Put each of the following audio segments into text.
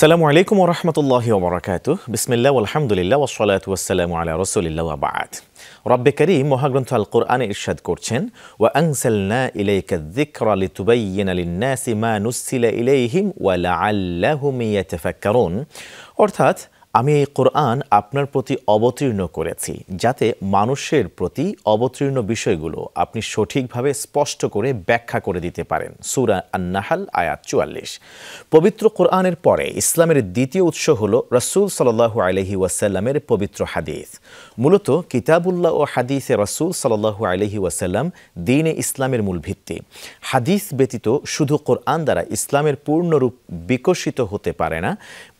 আসসালামু আলাইকুম ওয়া রাহমাতুল্লাহি ওয়া বারাকাতুহু। বিসমিল্লাহ ওয়ালহামদুলিল্লাহ ওয়াসসালাতু ওয়াসসালামু আলা রাসূলিল্লাহ ওয়া বা'দ। রব্বে কারীম মহাগ্রন্থ আল কোরআনে ইরশাদ করছেন, ওয়া আনজালনা ইলাইকা যিকরা লিতুবাইয়িনা লিন-নাসি মা নুসিলা ইলাইহিম ওয়া লাআল্লাহুম ইয়াতাফাক্কারুন। অর্থাৎ আমি এই কোরআন আপনার প্রতি অবতীর্ণ করেছি যাতে মানুষের প্রতি অবতীর্ণ বিষয়গুলো আপনি সঠিকভাবে স্পষ্ট করে ব্যাখ্যা করে দিতে পারেন। সূরা আন-নাহল আয়াত ৪৪। পবিত্র কোরআনের পরে ইসলামের দ্বিতীয় উৎস হলো রাসূল সাল্লাল্লাহু আলাইহি ওয়াসাল্লামের পবিত্র হাদিস। মূলত কিতাবুল্লাহ ও হাদিসে রাসূল সাল্লাল্লাহু আলাইহি ওয়াসাল্লাম দ্বীনে ইসলামের মূল ভিত্তি। হাদিস ব্যতীত শুধু কোরআন দ্বারা ইসলামের পূর্ণরূপ বিকশিত হতে পারে না।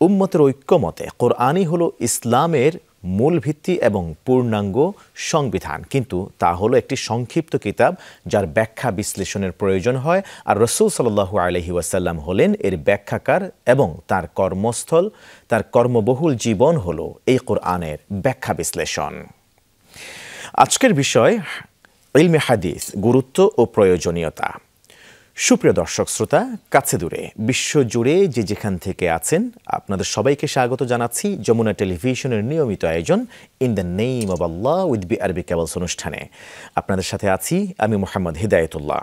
উম্মতের ঐক্যমতে কোরআনই হলো ইসলামের মূল ভিত্তি এবং পূর্ণাঙ্গ সংবিধান, কিন্তু তা হলো একটি সংক্ষিপ্ত কিতাব যার ব্যাখ্যা বিশ্লেষণের প্রয়োজন হয়, আর রাসূল সাল্লাল্লাহু আলাইহি ওয়াসাল্লাম হলেন এর ব্যাখ্যাকার এবং তার কর্মস্থল, তার কর্মবহুল জীবন হলো এই কোরআনের ব্যাখ্যা বিশ্লেষণ। আজকের বিষয় ইলমে হাদিস, গুরুত্ব ও প্রয়োজনীয়তা। সুপ্রিয় দর্শক শ্রোতা, কাছে দূরে বিশ্বজুড়ে যে যেখান থেকে আছেন, আপনাদের সবাইকে স্বাগত জানাচ্ছি যমুনা টেলিভিশনের নিয়মিত আয়োজন in the name of Allah with BRB cables অনুষ্ঠানে। আপনাদের সাথে আছি আমি মোহাম্মদ হিদায়াতুল্লাহ।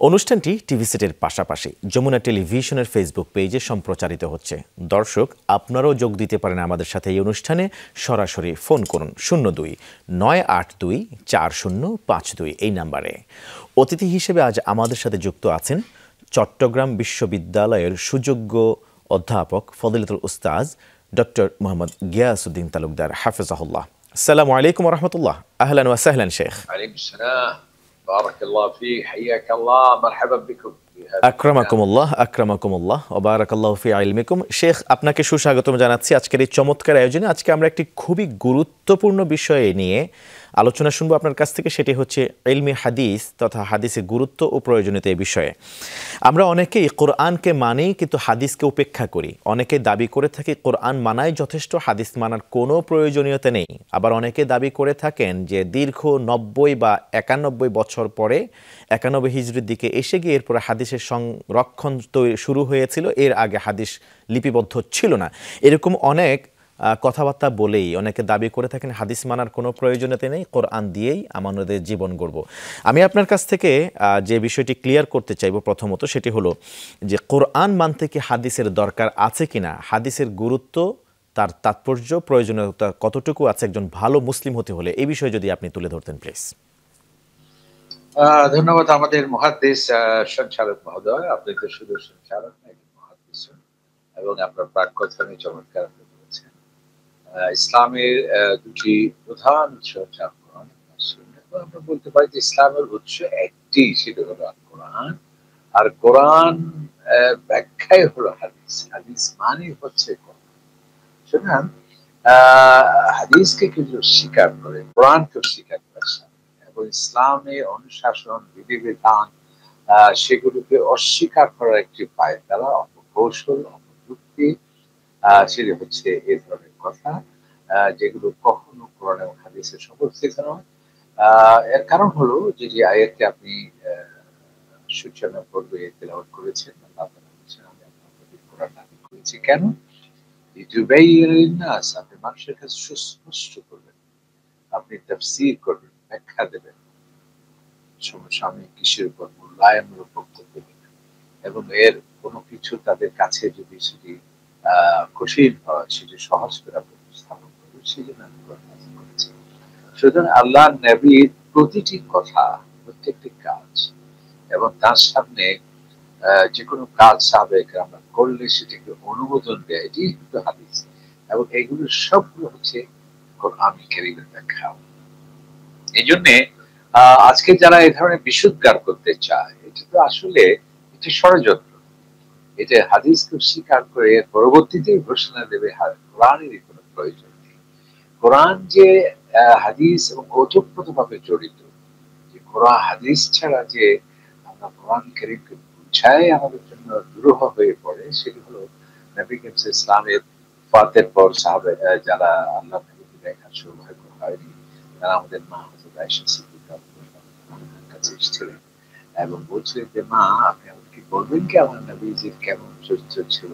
অনুষ্ঠানটি টিভি সেটের পাশাপাশি যমুনা টেলিভিশনের ফেসবুক পেজে সম্প্রচারিত হচ্ছে। দর্শক, আপনারাও যোগ দিতে পারেন আমাদের সাথে এই অনুষ্ঠানে। সরাসরি ফোন করুন 02-982-4052 এই নাম্বারে। অতিথি হিসেবে আজ আমাদের সাথে যুক্ত আছেন চট্টগ্রাম বিশ্ববিদ্যালয়ের সুযোগ্য অধ্যাপক ফজিলাতুল উস্তাজ ডক্টর মোহাম্মদ গিয়াসউদ্দিন তালুকদার হাফিজাহুল্লাহ। আসসালামু আলাইকুম ওয়া রাহমাতুল্লাহ। আহলান ওয়া সাহলান শেখ। ওয়ালাইকুম আসসালাম, বারাকাল্লাহু ফীক, হাইয়াকাল্লাহ, মারহাবান বিকুম। আক্রামাকুমুল্লাহ আক্রামাকুমুল্লাহ ওয়া বারাকাল্লাহু ফি ইলমিকুম। শেখ, আপনাকে সুস্বাগতম জানাচ্ছি আজকের এই চমৎকার আয়োজনে। আজকে আমরা একটি খুবই গুরুত্বপূর্ণ বিষয় নিয়ে আলোচনা শুনবো আপনার কাছ থেকে, সেটি হচ্ছে ইলমি হাদিস তথা হাদিসের গুরুত্ব ও প্রয়োজনীয়তা এই বিষয়ে। আমরা অনেকেই কোরআনকে মানি কিন্তু হাদিসকে উপেক্ষা করি। অনেকে দাবি করে থাকি কোরআন মানাই যথেষ্ট, হাদিস মানার কোনো প্রয়োজনীয়তা নেই। আবার অনেকে দাবি করে থাকেন যে দীর্ঘ ৯০ বা ৯১ বছর পরে ৯১ হিজরির দিকে এসে গিয়ে এরপরে হাদিসের সংরক্ষণ শুরু হয়েছিল, এর আগে হাদিস লিপিবদ্ধ ছিল না। এরকম অনেক কথাবার্তা বলেই অনেকে দাবি করে থাকেন হাদিস মানার কোনো প্রয়োজনীয়তা নেই, কোরআন দিয়েই আমাদের জীবন গড়ব। আমি আপনার কাছ থেকে যে বিষয়টি ক্লিয়ার করতে চাইব প্রথমত, সেটি হলো যে কোরআন মানতে কি হাদিসের দরকার আছে কিনা, হাদিসের গুরুত্ব, তার তাৎপর্য, প্রয়োজনীয়তা কতটুকু আছে একজন ভালো মুসলিম হতে হলে, এই বিষয়ে যদি আপনি তুলে ধরতেন প্লিজ। ধন্যবাদ আমাদের মুহাদ্দিস সঞ্চালক মহোদয়। আপনি তো শুধু সঞ্চালক না, মুহাদ্দিস, এবং আপনার প্রাক-কথনে চমৎকার বলেছেন। ইসলামের দুটি প্রধান উৎস হচ্ছে কোরআন এবং সুন্নাহ। আমরা বলতে পারি যে ইসলামের উৎস একটি, সেটা হলো কোরআন, আর কোরআন ব্যাখ্যাই হলো হাদিস। হাদিস মানে হচ্ছে কোরআন। সুতরাং হাদিসকে কেউ স্বীকার করে, কোরআনকে স্বীকার করে এবং ইসলামে অনুশাসন, বিধিবিধান সেগুলোকে অস্বীকার করার একটি পায়তারা, অপকৌশল, অপযুক্তি, সেটা হচ্ছে এই ধরনের কথা যেগুলো কখনো কোরআন এবং হাদিসে সমর্থিত নয়। এর কারণ হলো যে যে আয়াতটি আপনি সূচনা পূর্বে তেলাওয়াত করেছেন, আল্লাহ তাআলা বলেছেন, আমি আপনার প্রতি কোরআন নাযিল করেছি কেন? লিতুবাইয়িনা লিন-নাস, আপনি মানুষের কাছে সুস্পষ্ট করবেন, আপনি তাফসীর করবেন, ব্যাখ্যা দেবেন, সমসাময়িক কিসের উপর মূল্যায়নমূলক বক্তব্য দেবেন, এবং এর কোনো কিছু তাদের কাছে যদি সেটি কঠিন হয় সেটি সহজ করে উপস্থাপন করবে, সেই জন্য আমি কোরআন নাযিল করেছি। সুতরাং আল্লাহর নবীর প্রতিটি কথা, প্রত্যেকটি কাজ এবং তার সামনে যে কোনো কাজ সাহাবায়ে আমরা করলে সেটাকে অনুমোদন দেয়, এটি কিন্তু হাদিস, এবং এগুলো সবগুলো হচ্ছে কোরআন কারীমের ব্যাখ্যা। এই জন্য আজকে যারা এই ধরনের বিশুদ্ধার করতে চায়, এটা তো আসলে একটি ষড়যন্ত্র। এটা হাদিসকে স্বীকার করে পরবর্তীতে ঘোষণা দেবে কোরআনেরই কোনো প্রয়োজন নেই। কোরআন যে হাদিস এবং ওতপ্রোতভাবে জড়িত, যে কোরআন হাদিস ছাড়া যে আমরা কোরআন কারীমকে বুঝাই আমাদের জন্য দুরূহ হয়ে পড়ে, সেটি হলো নবী করিম সাল্লাল্লাহু আলাইহি ওয়াসাল্লামের ওয়াফাতের পর সাহাবা যারা আল্লাহ নবীকে দেখার সৌভাগ্য হয়নি, তারা আমাদের মা হযরত আয়েশা সিদ্দিকা রাদিয়াল্লাহু কাছে এসেছিলেন এবং বলছিলেন যে মা, আপনি আমাকে বলবেন কি আমার নবীজির কেমন চরিত্র ছিল,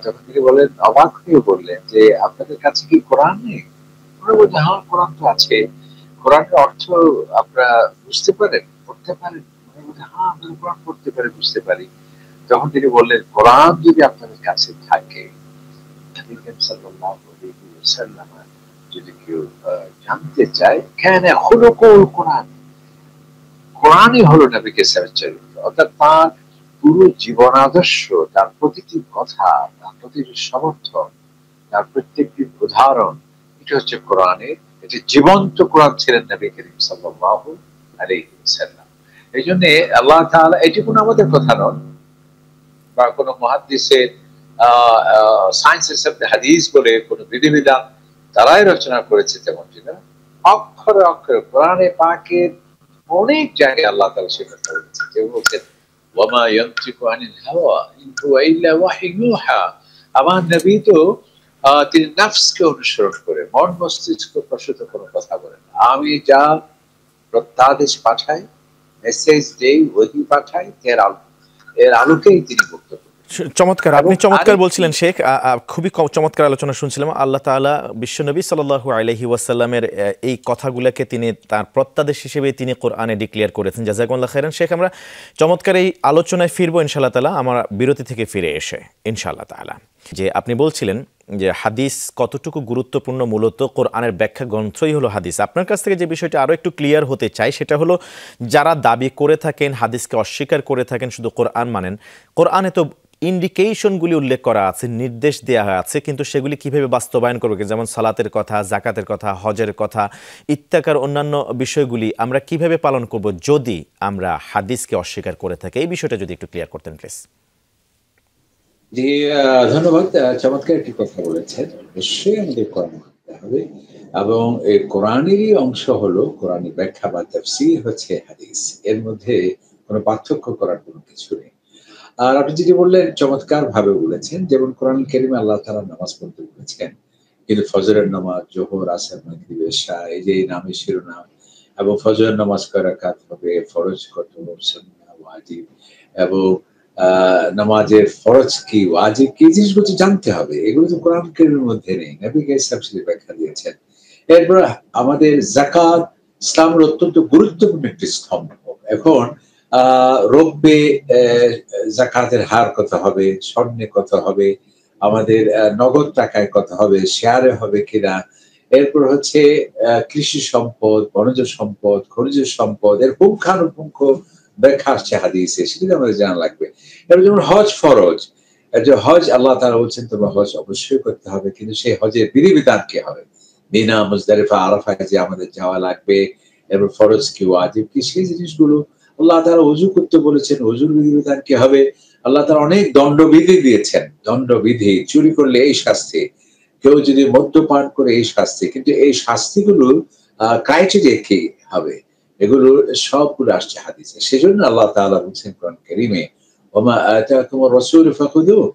তখন তিনি বলেন, অবাক হয়ে বললেন যে আপনাদের কাছে কি কোরআন নেই? ওরা বলছে হ্যাঁ কোরআন তো আছে। কোরআনের অর্থ আপনারা বুঝতে পারেন, পড়তে পারেন? ওরা বলছে হ্যাঁ আমরা কোরআন পড়তে পারি, বুঝতে পারি। তখন তিনি বললেন, কোরআন যদি আপনাদের কাছে থাকে, নবী করিম সাল্লাল্লাহু আলাইহি ওয়াসাল্লাম যদি কেউ জানতে চায়, কেন খুলুকুল কোরআন, কোরআনই হলো নবীকে চরিত্র, অর্থাৎ তার পুরো জীবন আদর্শ, তার প্রতিটি কথা, তার প্রতিটি সমর্থন, তার প্রত্যেকটি উদাহরণ, এটা হচ্ছে কোরআনের, এটি জীবন্ত কোরআন ছিলেন নবী করিম সাল্লাল্লাহু আলাইহি ওয়াসাল্লাম। এই জন্য আল্লাহ তাআলা, এটি কোনো আমাদের কথা নয় বা কোনো মুহাদ্দিসের সায়েন্সের শব্দে হাদিস বলে কোনো বিধিবিধান তারাই রচনা করেছে তেমনটি না। অক্ষরে অক্ষরে কোরআনে পাকের অনেক জায়গায় আল্লাহ তাআলা সে কথা বলেছে, যে বলছেন ওয়ামা ইয়ানতিকু আনিল হাওয়া ইন হুয়া ইল্লা ওয়াহয়ুন ইউহা। আমার নবী তো তিনি নফসকে অনুসরণ করে মন মস্তিষ্ক প্রসূত কোনো কথা বলেন। আমি যা প্রত্যাদেশ পাঠাই, মেসেজ দেই, ওহী পাঠাই, এর আলোকেই তিনি বক্তব্য। চমৎকার, আপনি চমৎকার বলছিলেন শেখ। খুবই চমৎকার আলোচনা শুনছিলাম। আল্লাহ তাআলা বিশ্বনবী সাল্লাল্লাহু আলাইহি ওয়াসাল্লামের এই কথাগুলোকে তিনি তার প্রত্যাদেশ হিসেবে তিনি কোরআনে ডিক্লেয়ার করেছেন। জাযাকুমুল্লাহ খাইরান শেখ। আমরা চমৎকার এই আলোচনায় ফিরবো ইনশাআল্লাহ তাআলা, আমার বিরতি থেকে ফিরে এসে ইনশাআল্লাহ তাআলা। যে আপনি বলছিলেন যে হাদিস কতটুকু গুরুত্বপূর্ণ, মূলত কোরআনের ব্যাখ্যা গ্রন্থই হলো হাদিস। আপনার কাছ থেকে যে বিষয়টা আরও একটু ক্লিয়ার হতে চাই, সেটা হলো যারা দাবি করে থাকেন, হাদিসকে অস্বীকার করে থাকেন, শুধু কোরআন মানেন, কোরআনে তো ইন্ডিকেশনগুলি উল্লেখ করা আছে, নির্দেশ দেওয়া আছে, কিন্তু সেগুলি কিভাবে বাস্তবায়ন করবে, যেমন সালাতের কথা, জাকাতের কথা, হজের কথা ইত্যাকার অন্যান্য বিষয়গুলি আমরা কিভাবে পালন করব যদি আমরা হাদিসকে অস্বীকার করে থাকি, এই বিষয়টা যদি একটু ক্লিয়ার করতেন প্লিজ। জি, ধন্যবাদ। চমৎকার একটি কথা বলেছেন। নিশ্চয়ই আমাদের কোরআন মানতে হবে, এবং এই কোরআনেরই অংশ হলো কোরআনের ব্যাখ্যা বা তাফসীর হচ্ছে হাদিস। এর মধ্যে কোনো পার্থক্য করার কোনো কিছু নেই। আর আপনি যেটি বললেন চমৎকার ভাবে বলেছেন, যেমন কোরআন কারীমে আল্লাহ তাআলা নামাজ পড়তে বলেছেন, কিন্তু ফজরের নামাজ, জোহর, আসর, মাগরিব, এশা, এই যে নামের শিরোনাম, এবং ফজরের নামাজ কয় রাকাত হবে, ফরজ কত, সুন্নাহ, ওয়াজিব, এবং নামাজের ফরজ কি, ওয়াজিব কি, জিনিসগুলো তো জানতে হবে। এগুলো তো কোরআন কারীমের মধ্যে নেই। নবী সাল্লাল্লাহু ব্যাখ্যা দিয়েছেন। এরপর আমাদের যাকাত ইসলামের অত্যন্ত গুরুত্বপূর্ণ একটি স্তম্ভ। এখন রৌপ্যে যাকাতের হার কত হবে, স্বর্ণে কত হবে, আমাদের নগদ টাকায় কত হবে, শেয়ারে হবে কিনা, এরপর হচ্ছে কৃষি সম্পদ, বনজ সম্পদ, খনিজ সম্পদ, এর পুঙ্খানুপুঙ্খ ব্যাখ্যা আসছে হাদিসে, সেটা আমাদের জানা লাগবে। এবার যেমন হজ ফরজ, যে হজ আল্লাহ তাআলা বলছেন তোমরা হজ অবশ্যই করতে হবে, কিন্তু সেই হজের বিধিবিধান কি হবে, মিনা, মুজদালিফা, আরাফায় যে আমাদের যাওয়া লাগবে, এরপর ফরজ কি, ওয়াজিব কি, সেই জিনিসগুলো আল্লাহ তাআলা ওযু করতে বলেছেন, ওযুর বিধিবিধান কি হবে। আল্লাহ তাআলা অনেক দণ্ডবিধি দিয়েছেন, দণ্ডবিধি, চুরি করলে এই শাস্তি, কেউ যদি মদ্যপান করে এই শাস্তি, কিন্তু এই শাস্তিগুলো ক্রাইটেরিয়া কি হবে, এগুলো সবগুলো আসছে হাদিসে। সেজন্য আল্লাহ তাআলা বলছেন কোরআন কারীমে, ওমা আতাকুমুর রাসূল ফাখুযুহু,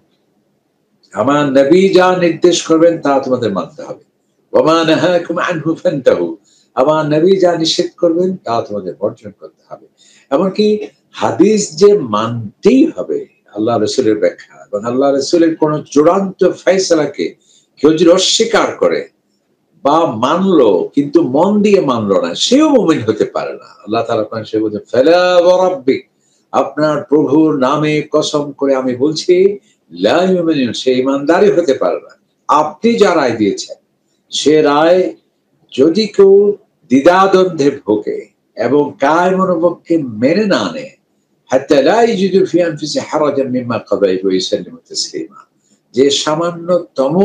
আমার নবী যা নির্দেশ করবেন তা তোমাদের মানতে হবে। ওমা নাহাকুম আনহু ফান্তাহু, আমার নবী যা নিষেধ করবেন তা তোমাদের বর্জন করতে হবে। এমনকি হাদিস যে মানতেই হবে, আল্লাহ রাসূলের ব্যাখ্যা এবং আল্লাহ রাসূলের কোন চূড়ান্ত ফয়সালাকে কেউ যদি অস্বীকার করে বা মানলো কিন্তু মন দিয়ে মানলো না, সেও মুমিন হতে পারে না। আল্লাহ তাআলা কোরআনে সে বলেছেন, ফালা ওয়া রাব্বিক, আপনার প্রভুর নামে কসম করে আমি বলছি, লা ইউমিনুন, সে ঈমানদারই হতে পারে না। আপনি যা রায় দিয়েছেন সে রায় যদি কেউ দ্বিধাদ্বন্দ্বে ভোগে এবং কায় মনোবককে মেনে না নেয়, হাত্তা লা ইয়াজিদু ফি আনফুসিহিম হারাজান মিম্মা কাযাইতু ওয়া ইউসাল্লিমু তাসলিমা, যে সামান্যতম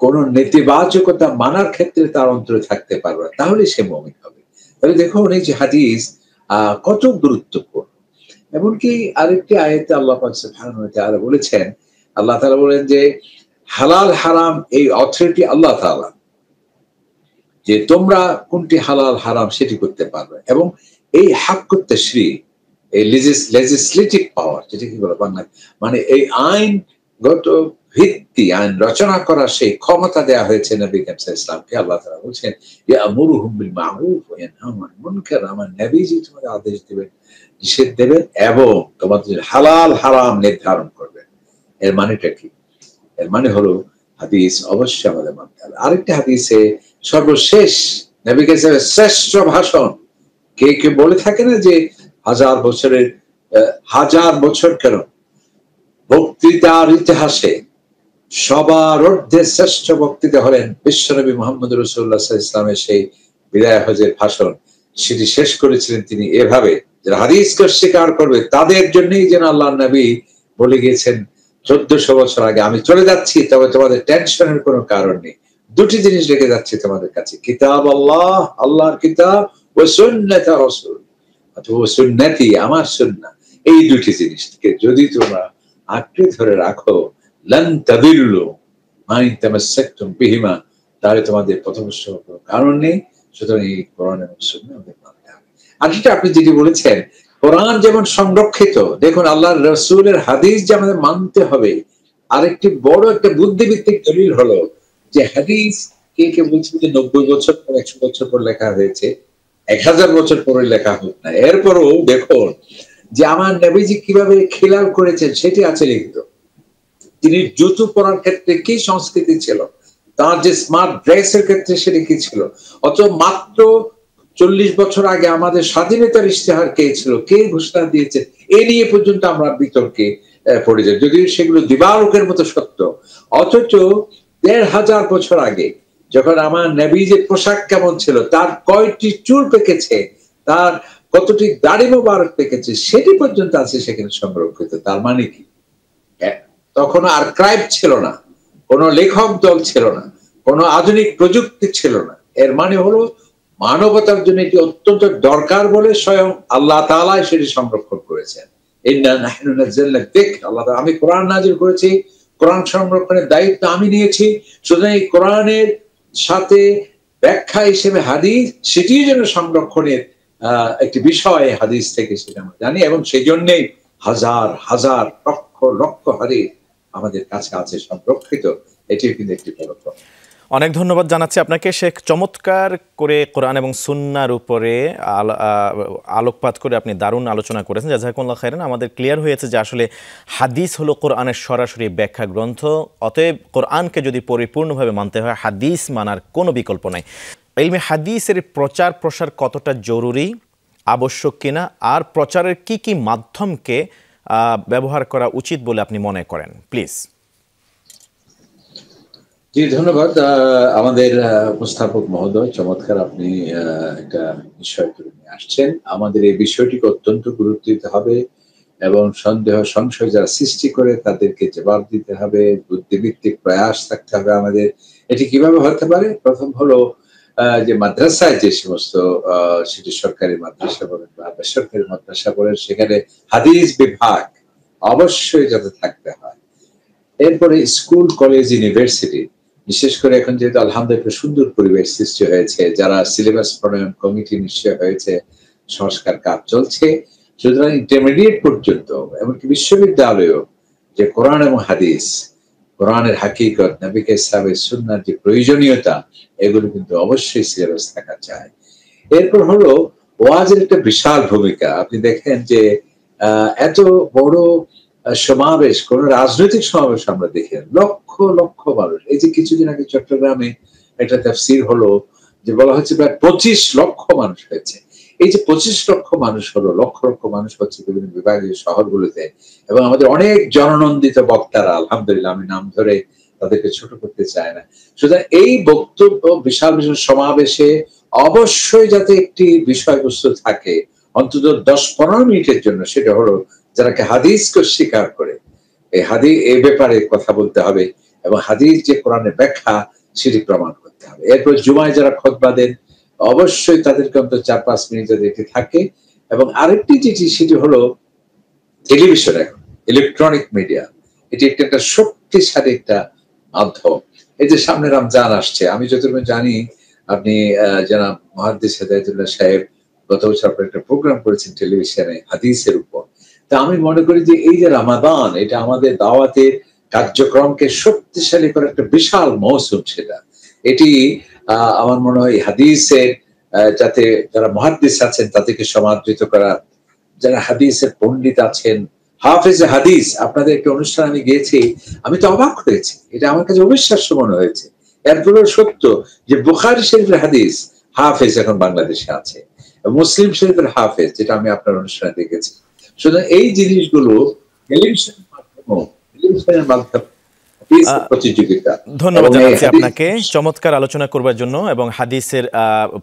কোন নেতিবাচকতা মানার ক্ষেত্রে তার অন্তরে থাকতে পারবে না, তাহলে সে মুমিন হবে। তাহলে দেখুন এই যে হাদিস কত গুরুত্বপূর্ণ। এমনকি আরেকটি আয়াতে আল্লাহ পাক সুবহানাহু ওয়া তাআলা বলেছেন, আল্লাহ তাআলা বলেন যে হালাল হারাম এই অথরিটি আল্লাহ তাআলা, যে তোমরা কোনটি হালাল হারাম সেটি করতে পারবে, এবং এই হাক্কুত তাশরী, এই লেজিসলেটিভ পাওয়ার, যেটা কি বলে বাংলা, মানে এই আইনগত ভিত্তি, আইন রচনা করার সেই ক্ষমতা দেয়া হয়েছে নবী করিম সাল্লাল্লাহু আলাইহি ওয়াসাল্লামকে। আল্লাহ তাআলা বলছেন ইয়ামুরুহুম বিল মা'রুফ ওয়া ইয়ানহাহু আনিল মুনকার, আমার নবীজি তোমাদের আদেশ দিবেন, নিষেধ দেবেন, এবং তোমাদের হালাল হারাম নির্ধারণ করবেন। এর মানেটা কি? এর মানে হলো হাদিস অবশ্যই আমাদের মানতে হবে। আরেকটি হাদিসে সর্বশেষ নবী কারীমের শ্রেষ্ঠ ভাষণ কে কে বলে থাকে না যে হাজার বছরের হাজার বছর কেন বক্তৃতার ইতিহাসে সবার ঊর্ধ্বে শ্রেষ্ঠ বক্তৃতা হলেন বিশ্বনবী মুহাম্মদ রাসূলুল্লাহ সাল্লাল্লাহু আলাইহি ওয়াসাল্লামের সেই বিদায় হজের ভাষণ। সেটি শেষ করেছিলেন তিনি এভাবে, যারা হাদিসকে স্বীকার করবে তাদের জন্যই যেন আল্লাহর নবী বলে গিয়েছেন 1400 বছর আগে, আমি চলে যাচ্ছি তবে তোমাদের টেনশনের কোনো কারণ নেই, দুটি জিনিস রেখে যাচ্ছি তোমাদের কাছে, কিতাব আল্লাহ, আল্লাহর কিতাব, ও সুন্নাত রাসূল, অথবা সুন্নতি, আমার সুন্নাহ। এই দুটি জিনিসকে যদি তোমরা আঁকড়ে ধরে রাখো, লান তাদিল্লু মা ইন তামাসসাকতুম বিহিমা, তাহলে তোমাদের পথভ্রষ্ট হওয়ার কোনো কারণ নেই। সুতরাং এই কোরআন এবং সুন্নাহ আমাদের মানতে হবে। আর যেটা আপনি যেটি বলেছেন, কোরআন যেমন সংরক্ষিত, দেখুন আল্লাহর রাসূলের হাদিস যে আমাদের মানতে হবে, আরেকটি বড় একটা বুদ্ধিভিত্তিক দলিল হলো যে হাদিস কে কে বলছে যে 90 বছর পর 100 বছর পর লেখা হয়েছে, 1000 বছর পরে লেখা হোক না, এরপরও দেখুন যে আমার নবীজি কিভাবে খিলাল করেছেন সেটি আছে লিখিত। তিনি জুতো পরার ক্ষেত্রে কি সংস্কৃতি ছিল, তার যে স্মার্ট ড্রেসের ক্ষেত্রে সেটি কি ছিল, অথচ মাত্র 40 বছর আগে আমাদের স্বাধীনতার ইশতেহার কে ছিল, কে ঘোষণা দিয়েছে, এ নিয়ে পর্যন্ত আমরা বিতর্কে পড়ে যাই, যদিও সেগুলো দিবালোকের মতো সত্য। অথচ 1500 বছর আগে যখন আমার নবীজির পোশাক কেমন ছিল, তার কয়টি চুল পেকেছে, তার কতটি দাড়ি মোবারক পেকেছে, সেটি পর্যন্ত আছে সেখানে সংরক্ষিত। তার মানে কি, তখন আর্কাইভ ছিল না, কোনো লেখক দল ছিল না, কোনো আধুনিক প্রযুক্তি ছিল না। এর মানে হলো মানবতার জন্য এটি অত্যন্ত দরকার বলে স্বয়ং আল্লাহ তাআলা সেটি সংরক্ষণ করেছেন। ইন্না নাহনু নাযালনা যিকর, আল্লাহ তাআলা, আমি কোরআন নাযিল করেছি, কোরআন সংরক্ষণের দায়িত্ব আমি নিয়েছি। সুতরাং এই কোরআনের সাথে ব্যাখ্যা হিসেবে হাদিস, সেটিও যেন সংরক্ষণের একটি বিষয় হাদিস থেকে, সেটা আমরা জানি, এবং সেই জন্যই হাজার হাজার লক্ষ লক্ষ হাদিস আমাদের কাছে আছে সংরক্ষিত। এটিও কিন্তু একটি বড় কথা। অনেক ধন্যবাদ জানাচ্ছি আপনাকে শেখ। চমৎকার করে কোরআন এবং সুন্নাহর উপরে আলোকপাত করে আপনি দারুণ আলোচনা করেছেন, জাযাকুমুল্লাহ খাইরান। আমাদের ক্লিয়ার হয়েছে যে আসলে হাদিস হলো কোরআনের সরাসরি ব্যাখ্যা গ্রন্থ, অতএব কোরআনকে যদি পরিপূর্ণভাবে মানতে হয় হাদিস মানার কোনো বিকল্প নাই। ইলমে হাদিসের প্রচার প্রসার কতটা জরুরি, আবশ্যক কিনা, আর প্রচারের কি কি মাধ্যমকে ব্যবহার করা উচিত বলে আপনি মনে করেন, প্লিজ। জি, ধন্যবাদ আমাদের উপস্থাপক মহোদয়, চমৎকার আপনি একটা বিষয় তুলে নিয়ে আসছেন। আমাদের এই বিষয়টিকে অত্যন্ত গুরুত্ব দিতে হবে এবং সন্দেহ সংশয় যারা সৃষ্টি করে তাদেরকে জবাব দিতে হবে, বুদ্ধিভিত্তিক প্রয়াস থাকতে হবে আমাদের। এটি কিভাবে হতে পারে? প্রথম হলো যে মাদ্রাসায় যে সমস্ত সেটি সরকারি মাদ্রাসা বলেন বা বেসরকারি মাদ্রাসা বলেন, সেখানে হাদিস বিভাগ অবশ্যই যাতে থাকতে হয়। এরপরে স্কুল, কলেজ, ইউনিভার্সিটি, বিশেষ করে এখন যেহেতু আলহামদুলিল্লাহ সুন্দর পরিবেশ সৃষ্টি হয়েছে, যারা সিলেবাস প্রণয়ন কমিটি নিশ্চয় হয়েছে, সংস্কার কাজ চলছে, সুতরাং ইন্টারমিডিয়েট পর্যন্ত এমনকি বিশ্ববিদ্যালয়েও যে কোরআন এবং হাদিস, কোরআনের হাকিকত, নবী সাহাবের সুন্নাহর যে প্রয়োজনীয়তা, এগুলো কিন্তু অবশ্যই সিলেবাস থাকা চায়। এরপর হলো ওয়াজের একটা বিশাল ভূমিকা। আপনি দেখেন যে এত বড় সমাবেশ, কোন রাজনৈতিক সমাবেশ আমরা দেখি লক্ষ লক্ষ মানুষ। এই যে কিছুদিন আগে চট্টগ্রামে একটা তাফসীর হলো, যে বলা হচ্ছে প্রায় 25 লক্ষ মানুষ হয়েছে। এই যে 25 লক্ষ মানুষ হলো, লক্ষ লক্ষ মানুষ হচ্ছে বিভিন্ন বিভাগীয় শহরগুলোতে, এবং আমাদের অনেক জননন্দিত বক্তারা, আলহামদুলিল্লাহ, আমি নাম ধরে তাদেরকে ছোট করতে চাই না। সুতরাং এই বক্তব্য বিশাল বিশাল সমাবেশে অবশ্যই যাতে একটি বিষয়বস্তু থাকে অন্তত 10-15 মিনিটের জন্য, সেটা হলো যারাকে হাদিসকে স্বীকার করে এই ব্যাপারে কথা বলতে হবে, এবং হাদিস যে কোরআনের ব্যাখ্যা সেটি প্রমাণ করতে হবে। এরপর জুমায় যারা খুতবা দেন অবশ্যই তাদেরকে অন্তত 4-5 মিনিট যদি এটি থাকে। এবং আরেকটি যেটি, সেটি হলো টেলিভিশন, এখন ইলেকট্রনিক মিডিয়া, এটি একটা শক্তিশালী একটা মাধ্যম। এই যে সামনে রমজান আসছে, আমি যতটুকু জানি আপনি জনাব মুহাদ্দিস হেদায়েতুল্লাহ সাহেব গত বছর আপনার একটা প্রোগ্রাম করেছেন টেলিভিশনে হাদিসের উপর। তা আমি মনে করি যে এই যে রমাদান, এটা আমাদের দাওয়াতের কার্যক্রমকে শক্তিশালী করে একটা বিশাল মৌসুম। সেটা এটি আমার মনে হয় হাদিসের যাতে যারা মুহাদ্দিস আছেন তাদেরকে সমাদৃত করা, যারা হাদিসের পণ্ডিত আছেন হাফেজ হাদিস আপনাদের একটা অনুষ্ঠান আমি গিয়েছি, আমি তো অবাক হয়েছি, এটা আমার কাছে অবিশ্বাস্য মনে হয়েছে। এরপরেও সত্য যে বুখারী শরীফের হাদিস হাফেজ এখন বাংলাদেশে আছে, মুসলিম শরীফের হাফেজ, যেটা আমি আপনার অনুষ্ঠানে দেখেছি। সুতরাং এই জিনিসগুলো টেলিভিশনের মাধ্যমে প্রতিযোগিতা। ধন্যবাদ জানাচ্ছি আপনাকে চমৎকার আলোচনা করবার জন্য এবং হাদিসের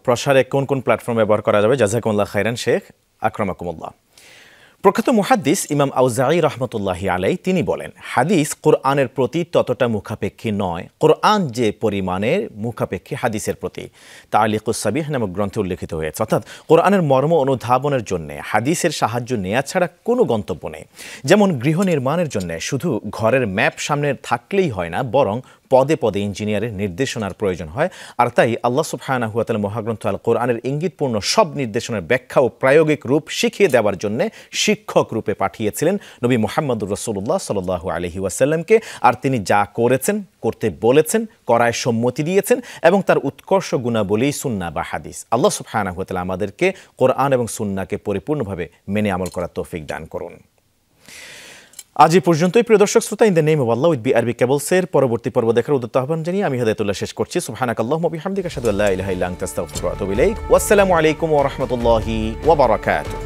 প্রসারে কোন কোন প্ল্যাটফর্ম ব্যবহার করা যাবে। জাযাকুমুল্লাহ খাইরান শেখ, আকরামাকুমুল্লাহ। প্রখ্যাত মুহাদ্দিস ইমাম আউজাঈ রহমতুল্লাহি আলাইহি তিনি বলেন, হাদিস কোরআনের প্রতি ততটা মুখাপেক্ষী নয় কোরআন যে পরিমাণের মুখাপেক্ষী হাদিসের প্রতি। তালিকুস সাবিহ নামক গ্রন্থে উল্লেখিত হয়েছে। অর্থাৎ কোরআনের মর্ম অনুধাবনের জন্য হাদিসের সাহায্য নেওয়া ছাড়া কোনো গন্তব্য নেই। যেমন গৃহ নির্মাণের জন্য শুধু ঘরের ম্যাপ সামনে থাকলেই হয় না, বরং পদে পদে ইঞ্জিনিয়ারের নির্দেশনার প্রয়োজন হয়। আর তাই আল্লাহ সুবহানাহু ওয়া তাআলা মহাগ্রন্থ আল কোরআনের ইঙ্গিতপূর্ণ সব নির্দেশনার ব্যাখ্যা ও প্রায়োগিক রূপ শিখিয়ে দেওয়ার জন্য শিক্ষক রূপে পাঠিয়েছিলেন নবী মুহাম্মদুর রাসূলুল্লাহ সাল্লাল্লাহু আলাইহি ওয়াসাল্লামকে। আর তিনি যা করেছেন, করতে বলেছেন, করায় সম্মতি দিয়েছেন এবং তার উৎকর্ষ গুণাবলী সুন্নাহ বা হাদিস। আল্লাহ সুবহানাহু ওয়া তাআলা আমাদেরকে কোরআন এবং সুন্নাহকে পরিপূর্ণভাবে মেনে আমল করার তৌফিক দান করুন। আজ এই পর্যন্তই প্রিয় দর্শক শ্রোতা, in the name of Allah with BRB কেবলসের পরবর্তী পর্ব দেখার উদ্যত আহ্বান জানিয়ে আমি হিদায়াতুল্লাহ শেষ করছি। সুবহানাকাল্লাহুম্মা ওয়া বিহামদিকা আশহাদু আল্লা ইলাহা ইল্লা আনতা আস্তাগফিরুকা ওয়া আতুবু ইলাইক। ওয়াসসালামু আলাইকুম ওয়া রাহমাতুল্লাহি ওয়া বারাকাতুহু।